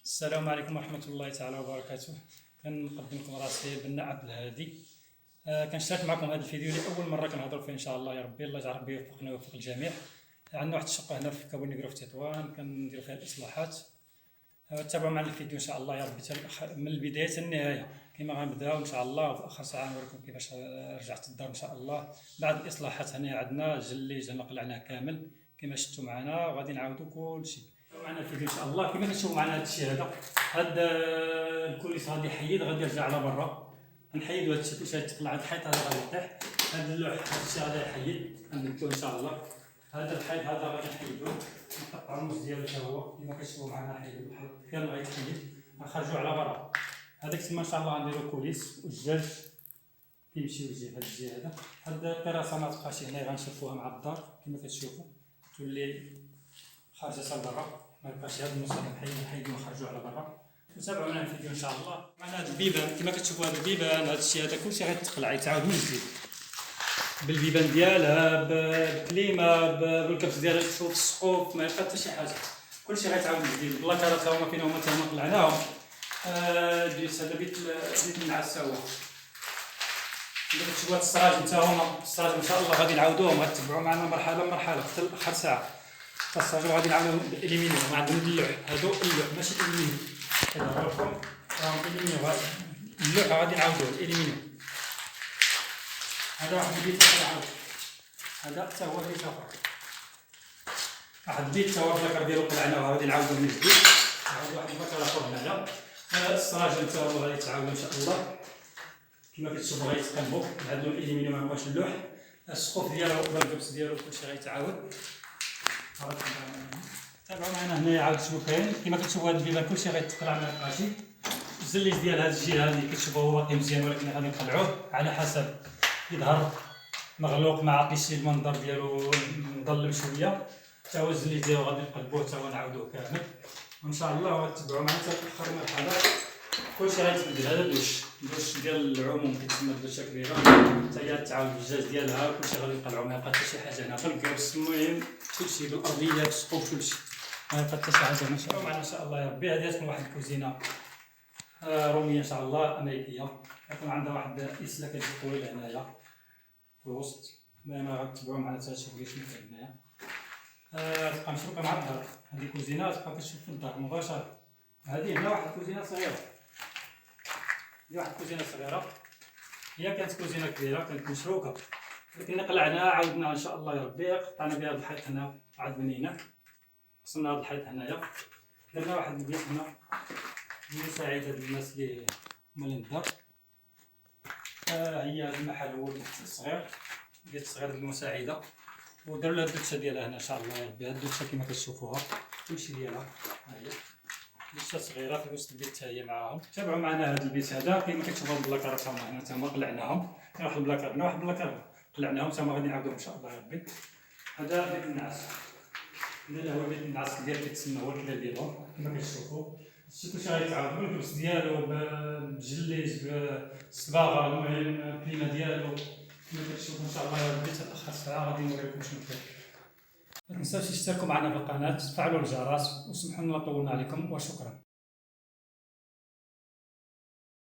السلام عليكم ورحمة الله تعالى وبركاته. كنقدم لكم راسي البناء عبد الهادي. كنشارك معكم هذا الفيديو لأول مرة كنهضروا فيه إن شاء الله. يا ربي الله يجعل ربي يوفقنا ويوفق الجميع. عندنا واحد الشقة هنا في كابو نيغرو في تطوان كنديروا فيها الإصلاحات. تابعوا معنا الفيديو إن شاء الله يا ربي من البداية حتى النهاية كما غنبداو إن شاء الله، وفي آخر ساعة نوريكم كيفاش رجعت الدار إن شاء الله. بعد الإصلاحات هنا عندنا جليج هنا قلعناه كامل كما شفتوا معنا، وغادي نعاودوا كلشي معنا الفيديو ان شاء الله. كما كتشوفوا معنا هذا الشيء هذا الكوليس غادي يحيد، غادي يرجع على برا. غنحيدوا هذا الشيء كلشي، هاد التقلع هاد الحيط هذا غادي يطيح، هذا اللوح هذا الشيء غادي يحيد غنبدلوه ان شاء الله. هذا الحيط هذا غادي نحيدوه، نقطعوا النص ديالو حتى هو كما كتشوفوا معنا. حيدوا الحيط كامل غادي يتحيد، غنخرجوه على برا. هذاك تما ان شاء الله غنديروا كوليس والجاج كيمشي ويجي في هاد الجهه هذا. هاد الكراسه ما تبقاش هنا، غنشوفوها مع الدار كما كتشوفوا تولي خارجه لبرا، ما يبقاش هذا النص نحيدو ونخرجوه على برا. وتابعوا معنا الفيديو ان شاء الله. معنا هذا البيبان كما كتشوفوا، هذا البيبان هذا الشيء هذا كلشي غيتقلع يتعاود من جديد بالبيبان ديالها، بالكليمه، بالكبس ديالها، تشوف السقوف ما يبقى حتى شي حاجه، كلشي غيتعاود من جديد. البلاكارات تا هما فين هما تا هما قلعناهم. هذا بيت النعاس تا هو كما كتشوفوا. هاد السراج تا هما، السراج ان شاء الله غادي نعاودوهم، غتبعوا معنا مرحله مرحله حتى لاخر ساعه. السراج غادي نعاودوهم بالاليمينيوم. عندهم اللوح هادو اللوح ماشي الاليمينيوم، كنهضر لكم راهم الاليمينيوم. اللوح غادي نعاودوه الاليمينيوم. هذا واحد البيت عاود، هذا حتى هو بيت اخر، واحد البيت تا هو البلاكار ديالو قلعناه وغادي نعاودوه من جديد. نعاود واحد البلاكار اخر هنايا. السراج حتى هو غادي يتعاود ان شاء الله كما كتشوفوا، غيتقلبوا. هادو الاليمينيوم مابقاش اللوح. السقوف ديالو والكبس ديالو كلشي غيتعاود. تابعوا معنا هنايا عاود شنو كاين. كما كتشوفوا هاد البيبان كلشي غيتقلع ما يبقاشي. الزليج ديال هاد الجهه هادي كتشوفوا هو باقي مزيان، ولكن غادي نقلعوه على حسب يظهر مغلوق ما عطيش المنظر ديالو مظلم شويه. حتى هو الزليج ديالو غادي نقلبوه حتى هو نعاودوه كامل وان شاء الله. غتبعوا معنا حتى اخر مرحله كلشي غيتبدل. هذا الدوش ديال العموم كيتسمى الدوشه كبيره، حتى هي تعاود الجاج ديالها كلشي غادي نقلعو، ما يبقى حتى شي حاجه هنا. بالكرس المهم كلشي بالارضيه بالسقوف كلشي ما يبقى حتى شي حاجه ان شاء الله. معنا ان شاء الله يا ربي. هذه تكون واحد الكوزينه روميه ان شاء الله امريكيه، يكون عندها واحد الاسله كتجي طويله هنايا في الوسط. ما غتبعوا معنا حتى شوفوا لي شنو كاين هنايا. تبقى مشروكه مع الدار. هذه كوزينه تبقى كتشوف في الدار مباشره. هذه هنا واحد الكوزينه صغيره، هذه واحد الكوزينه صغيره. هي كانت كوزينه كبيره كانت مشروكه، لكن قلعناها عاودناها ان شاء الله يا ربي. قطعنا بها هذا الحيط هنا عاد بنينا، قصنا هذا الحيط هنايا، درنا واحد البيت هنا لمساعدة الناس اللي مالين الدار. هي هذا المحل هو البيت الصغير، البيت الصغير للمساعدة. وداروا لها الدوشه ديالها هنا ان شاء الله يا ربي. هاد الدوشه كما كتشوفوها كلشي ديالها ها هي دوشه صغيره في وسط البيت حتى هي معاهم. تابعوا معنا هذا البيت هذا كما كتشوفوا. البلاكارات هما هنا تما قلعناهم، كاين واحد البلاكار هنا واحد البلاكار قلعناهم تما غادي نعاودوهم ان شاء الله يا ربي. هذا بيت النعاس، هذا هو بيت النعاس ديال كيتسمى هو الكبير ديالهم كما كتشوفوا. هادشي كلشي غيتعاود بالكبس ديالو بالجليج بالصباغه، المهم الكليمه ديالو كما كتشوفوا ان شاء الله يا ربي. حتى اخر ساعه غادي نوريكم شنو كاين. ما تنساوش تشتركوا معنا في القناه، تفعلوا الجرس، وسمحوا لنا طولنا عليكم وشكرا.